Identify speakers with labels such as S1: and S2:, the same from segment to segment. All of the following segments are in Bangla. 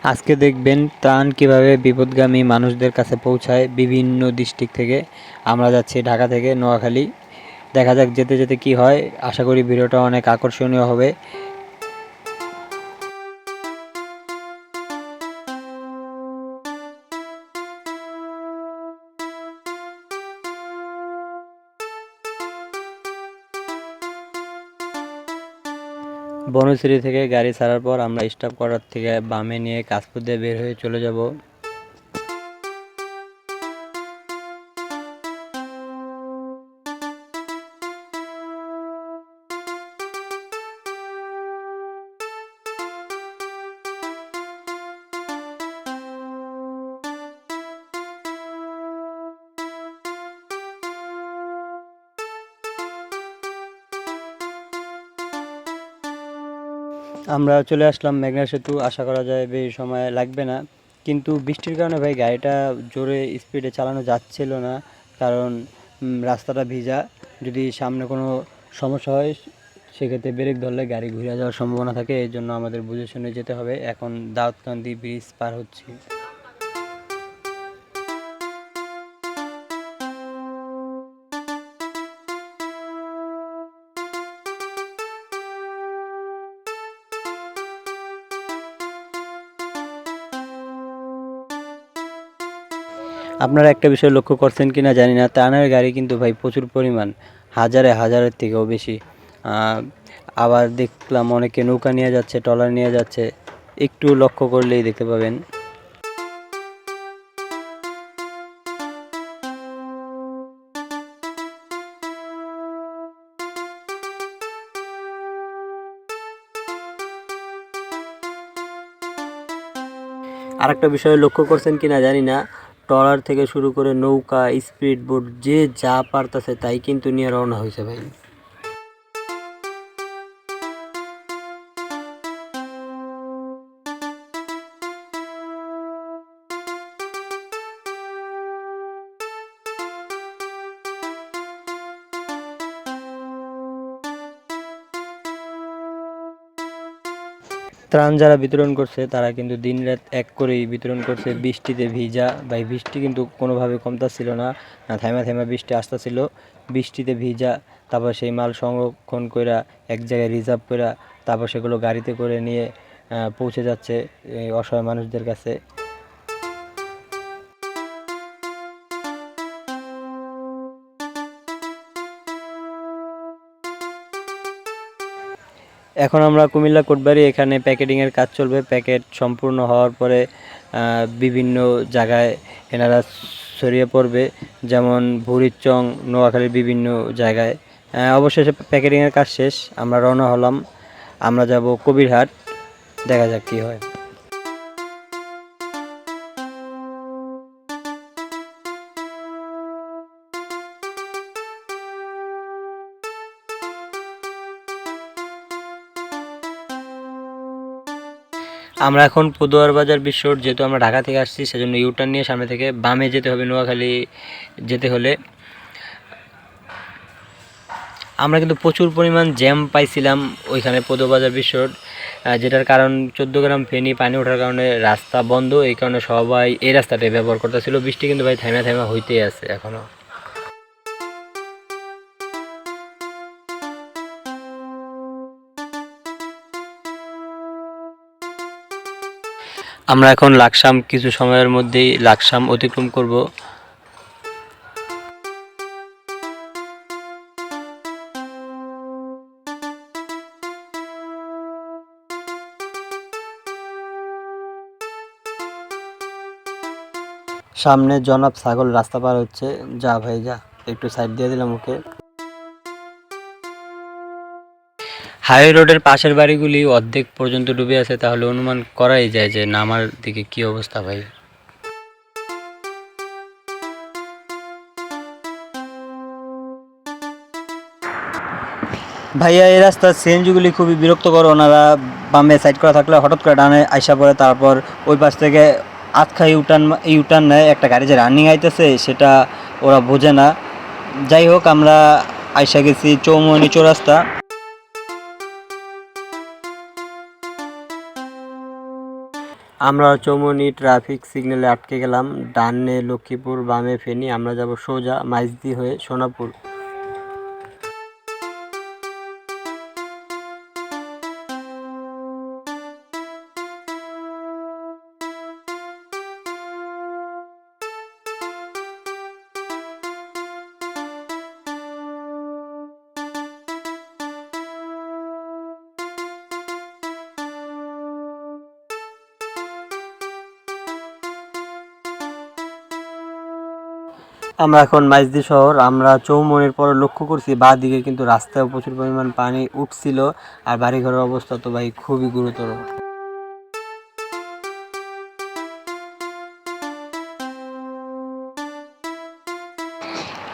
S1: আজকে দেখবেন ত্রাণ কিভাবে বিপদগামী মানুষদের কাছে পৌঁছায় বিভিন্ন ডিস্ট্রিক্ট থেকে। আমরা যাচ্ছি ঢাকা থেকে নোয়াখালী। দেখা যাক যেতে যেতে কি হয়। আশা করি ভিডিওটা অনেক আকর্ষণীয় হবে। বনশ্রী থেকে গাড়ি ছাড়ার পর আমরা স্টপ করার থেকে বামে নিয়ে কাশপুর দিয়ে বের হয়ে চলে যাব। আমরা চলে আসলাম মেঘনা সেতু। আশা করা যায় বেশি সময় লাগবে না, কিন্তু বৃষ্টির কারণে ভাই গাড়িটা জোরে স্পিডে চালানো যাচ্ছিল না, কারণ রাস্তাটা ভিজা। যদি সামনে কোনো সমস্যা হয় সেক্ষেত্রে ব্রেক ধরলে গাড়ি ঘুরে যাওয়ার সম্ভাবনা থাকে। এই জন্য আমাদের বুঝে শুনে যেতে হবে। এখন দাউদকান্দি ব্রিজ পার হচ্ছি। আপনারা একটা বিষয় লক্ষ্য করছেন কি না জানি না, ত্রাণের গাড়ি কিন্তু ভাই প্রচুর পরিমাণ, হাজারের থেকেও বেশি। আবার দেখলাম অনেকে নৌকা নিয়ে যাচ্ছে, ট্রলার নিয়ে যাচ্ছে, একটু লক্ষ্য করলেই দেখতে পাবেন। আরেকটা বিষয় লক্ষ্য করছেন কি না জানি না, ট্রলার থেকে শুরু করে নৌকা, স্পিড বোট, যে যা পারতাছে তাই কিন্তু নিয়ে রওনা হয়েছে ভাই। ত্রাণ যারা বিতরণ করছে তারা কিন্তু দিনরাত এক করেই বিতরণ করছে। বৃষ্টিতে ভিজা ভাই, বৃষ্টি কিন্তু কোনোভাবে কমতাছিল না, থেমা থেমা বৃষ্টি আসতেছিল। বৃষ্টিতে ভিজা, তারপর সেই মাল সংরক্ষণ কইরা এক জায়গায় রিজার্ভ কইরা তারপর সেগুলো গাড়িতে করে নিয়ে পৌঁছে যাচ্ছে এই অসহায় মানুষদের কাছে। এখন আমরা কুমিল্লা কোটবাড়ি, এখানে প্যাকেটিংয়ের কাজ চলবে। প্যাকেট সম্পূর্ণ হওয়ার পরে বিভিন্ন জায়গায় এনারা ছড়িয়ে পড়বে, যেমন ভুরিচং, নোয়াখালীর বিভিন্ন জায়গায়। অবশেষে প্যাকেটিংয়ের কাজ শেষ, আমরা রওনা হলাম। আমরা যাব কবিরহাট, দেখা যাক কী হয়। আমরা এখন পদুয়ার বাজার বিশ্ব রোড, যেহেতু আমরা ঢাকা থেকে আসছি সেজন্য ইউটার্ন নিয়ে সামনে থেকে বামে যেতে হবে নোয়াখালী যেতে হলে। আমরা কিন্তু প্রচুর পরিমাণ জ্যাম পাইছিলাম ওইখানে পদুয়া বাজার বিশ্ব রোড, যেটার কারণ 14 গ্রাম ফেনী পানি ওঠার কারণে রাস্তা বন্ধ। এই কারণে সবাই এই রাস্তাটাই ব্যবহার করতেছিল। বৃষ্টি কিন্তু ভাই থেমা থেমা হইতেই আছে এখনও। আমরা এখন লাকসাম, কিছু সময়ের মধ্যেই লাকসাম অতিক্রম করব। সামনে জনাব ছাগল রাস্তা পার হচ্ছে, যা ভাই যা, একটু সাইড দিয়ে দিলাম ওকে। হাইওয়ে রোডের পাশের বাড়িগুলি অর্ধেক পর্যন্ত ডুবে আছে, তাহলে অনুমান করাই যায় যে নামার দিকে কি অবস্থা ভাই। ভাইয়া এই রাস্তার সিএনজিগুলি খুবই বিরক্তকর। ওনারা বামে সাইড করা থাকলে হঠাৎ করে ডানে আইসা পড়ে, তারপর ওই পাশ থেকে আতখা ইউটার্ন নেয়। একটা গাড়ি যে রানিং আইতেছে সেটা ওরা বোঝে না। যাই হোক, আমরা আইসা গেছি চৌমনি চৌরাস্তা। আমরা চৌমনি ট্রাফিক সিগন্যালে আটকে গেলাম। ডানে লক্ষ্মীপুর, বামে ফেনী। আমরা যাব সোজা মাইজদি হয়ে সোনাপুর। আমরা এখন মাইজদি শহর। আমরা চৌমনির পরে লক্ষ্য করছি বাঁ দিকে কিন্তু রাস্তায় প্রচুর পরিমাণ পানি উঠছিল, আর বাড়িঘরের অবস্থা তো ভাই খুবই গুরুতর।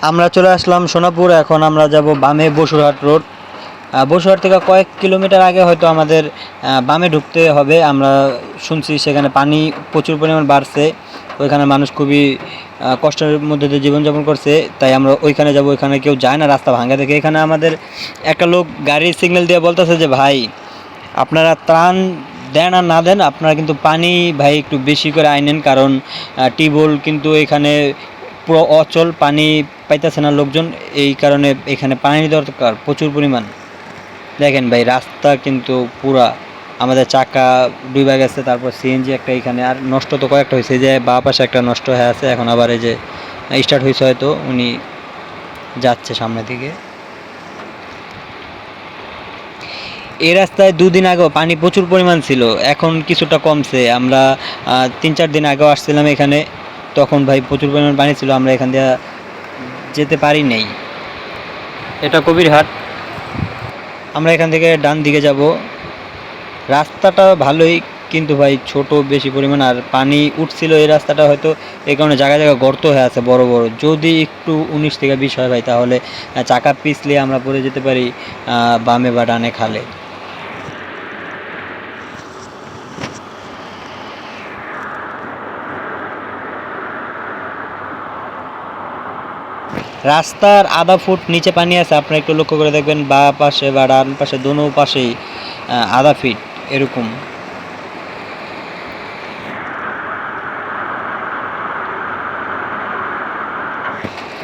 S1: আমরা চলে আসলাম সোনাপুর। এখন আমরা যাব বামে বসুরহাট রোড। বসুরহাট থেকে কয়েক কিলোমিটার আগে হয়তো আমাদের বামে ঢুকতে হবে। আমরা শুনছি সেখানে পানি প্রচুর পরিমাণ বাড়ছে, ওইখানে মানুষ খুবই কষ্টের মধ্যে দিয়ে জীবনযাপন করছে, তাই আমরা ওইখানে যাব। ওইখানে কেউ যায় না, রাস্তা ভাঙা দেখে। এখানে আমাদের একটা লোক গাড়ির সিগন্যাল দিয়ে বলতেছে যে ভাই আপনারা ত্রাণ দেন আর না দেন, আপনারা কিন্তু পানি ভাই একটু বেশি করে আইনেন, কারণ টিউবওয়েল কিন্তু এখানে পুরো অচল, পানি পাইতেছে না লোকজন, এই কারণে এখানে পানি দরকার প্রচুর পরিমাণ। দেখেন ভাই রাস্তা কিন্তু পুরা আমাদের চাকা ডুবে গেছে, তারপর সিএনজি একটা এখানে, আর নষ্ট তো কয়েকটা হয়েছে, যে বা পাশে একটা নষ্ট হয়ে আছে, এখন আবার এই যে স্টার্ট হয়েছে, হয়তো উনি যাচ্ছে সামনের দিকে। এই রাস্তায় দুদিন আগেও পানি প্রচুর পরিমাণ ছিল, এখন কিছুটা কমছে। আমরা 3-4 দিন আগেও আসছিলাম এখানে, তখন ভাই প্রচুর পরিমাণ পানি ছিল, আমরা এখান দিয়ে যেতে পারি নাই। এটা কবিরহাট। আমরা এখান থেকে ডান দিকে যাব। রাস্তাটা ভালোই, কিন্তু ভাই ছোট বেশি পরিমাণ, আর পানি উঠছিল এই রাস্তাটা, হয়তো এই কারণে জায়গায় জায়গায় গর্ত হয়ে আছে বড় বড়। যদি একটু 19 থেকে 20 হয় ভাই, তাহলে চাকা পিছলে আমরা পড়ে যেতে পারি বামে বা ডানে খালে। রাস্তার আধা ফুট নিচে পানি আছে, আপনারা একটু লক্ষ্য করে দেখবেন, বা পাশে বা ডান পাশে দোনো পাশেই আধা ফিট এরকম।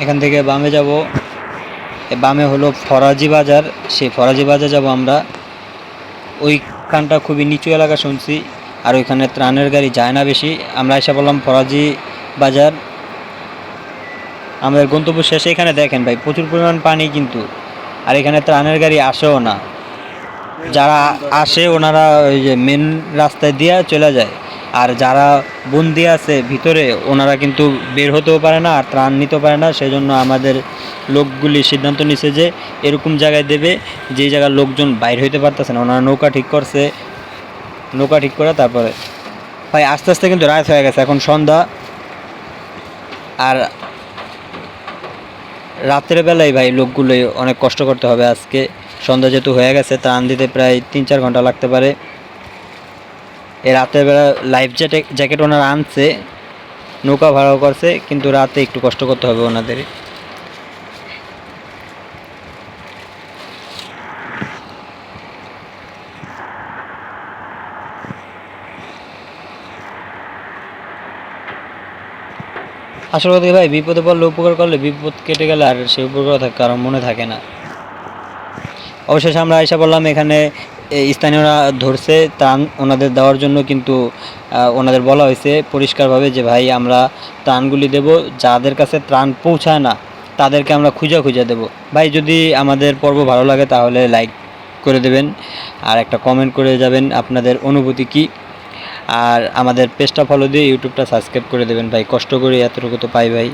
S1: এখান থেকে বামে যাব। বামে হলো ফরাজি বাজার, সেই ফরাজি বাজার যাব আমরা। ওইখানটা খুবই নিচু এলাকা শুনছি, আর ওইখানে ত্রাণের গাড়ি যায় না বেশি। আমরা এসে বললাম ফরাজি বাজার, আমাদের গন্তব্য শেষে। এখানে দেখেন ভাই প্রচুর পরিমাণ পানি কিন্তু, আর এখানে ত্রাণের গাড়ি আসেও না। যারা আসে ওনারা ওই যে মেন রাস্তায় দিয়ে চলে যায়, আর যারা বন্দি আছে ভিতরে ওনারা কিন্তু বের হতেও পারে না আর ত্রাণ নিতেও পারে না। সেই জন্য আমাদের লোকগুলি সিদ্ধান্ত নিছে যে এরকম জায়গায় দেবে যেই জায়গার লোকজন বাইর হইতে পারতেছে না। ওনারা নৌকা ঠিক করছে, নৌকা ঠিক করে তারপরে ভাই আস্তে আস্তে কিন্তু রাত হয়ে গেছে, এখন সন্ধ্যা। আর রাতের বেলায় ভাই লোকগুলোই অনেক কষ্ট করতে হবে আজকে। সন্ধ্যা যেহেতু হয়ে গেছে, ত্রাণ দিতে প্রায় 3-4 ঘন্টা লাগতে পারে। এই রাতের বেলা লাইফ জ্যাকেট ওনারা আনছে, নৌকা ভাড়াও করছে, কিন্তু রাতে একটু কষ্ট করতে হবে ওনাদের। আসলে কথা কি ভাই, বিপদে পড়লে উপকার করলে বিপদ কেটে গেলে আর সেই উপকার কারণ মনে থাকে না। অবশেষে আমরা আইসা বললাম এখানে স্থানীয়রা ধরছে ত্রাণ ওনাদের দেওয়ার জন্য, কিন্তু ওনাদের বলা হয়েছে পরিষ্কারভাবে যে ভাই আমরা ত্রাণগুলি দেব, যাদের কাছে ত্রাণ পৌঁছায় না তাদেরকে আমরা খুঁজে খুঁজে দেব। ভাই যদি আমাদের পর্ব ভালো লাগে তাহলে লাইক করে দেবেন, আর একটা কমেন্ট করে যাবেন আপনাদের অনুভূতি কী, আর আমাদের পেজটা ফলো দিয়ে ইউটিউবটা সাবস্ক্রাইব করে দেবেন ভাই। কষ্ট করে এতটুকু তো পাই ভাই।